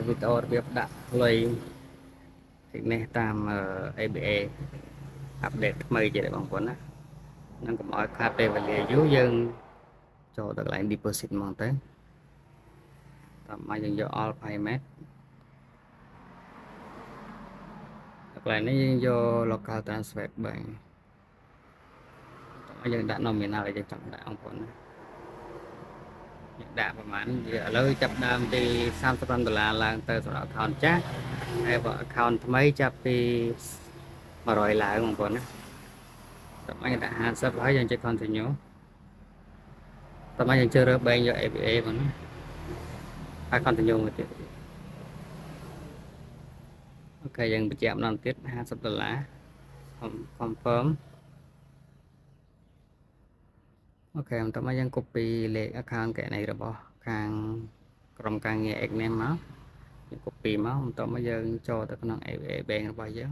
វីដេអូរបៀបដាក់លុយនេះតាម ABA អាប់ដេតថ្មីទៀតបងប្អូនណានឹងកុំឲ្យខាតពេលវេលាយូរយើងចូលទៅកន្លែង deposit ហ្មងទៅតាមមកយើងយក all payment កន្លែងនេះយើងយក local transfer bank តាមយើងដាក់ nominal ឲ្យយើងចង់ដាក់បងប្អូនណាដាក់ប្រហែលឥឡូវចាប់ដើមពី$35ឡើងទៅសម្រាប់ account ចាស់ហើយបើ account ថ្មីចាប់ពី100ឡើងបងប្អូនណាតាមយើងដាក់50ហើយយើងចុច continue តាមយើងជ្រើសរើស bank យក ABA បងណាហើយ continue មួយទៀតអូខេយើងបញ្ជាក់ម្ដងទៀត$50 confirm អូខេបន្តមកយើង copy លេខ account កណីរបស់ខាងក្រុមការងារ Xname មកយើង copy មកបន្តមកយើងចូលទៅក្នុង ABA Bank របស់យើង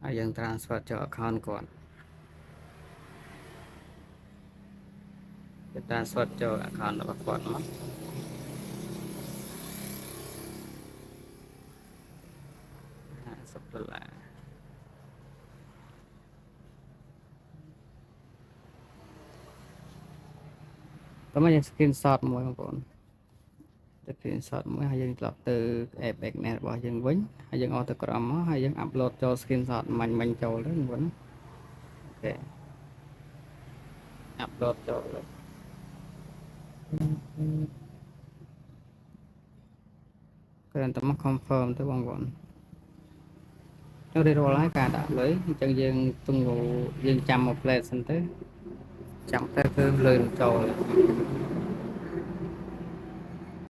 ហើយយើង transfer ចូល account គាត់ transfer ចូល account របស់គាត់មក$50តោះមកយើង screenshot មួយបងប្អូនទៅ screenshot មួយហើយយើងត្រឡប់ទៅ app Xnet របស់យើងវិញហើយយើងអត់ទៅក្រោមមកហើយយើង upload ចូល screenshot មិញចូលទៅបងប្អូនអូខេ upload ចូលទៅគ្រាន់តែមក confirm ទៅបងប្អូនចូលរៀបរាល់ហើយការដាក់លុយអញ្ចឹងយើងទង្វើយើងចាំមក plate សិនទៅចាំតែធ្វើលុយចូល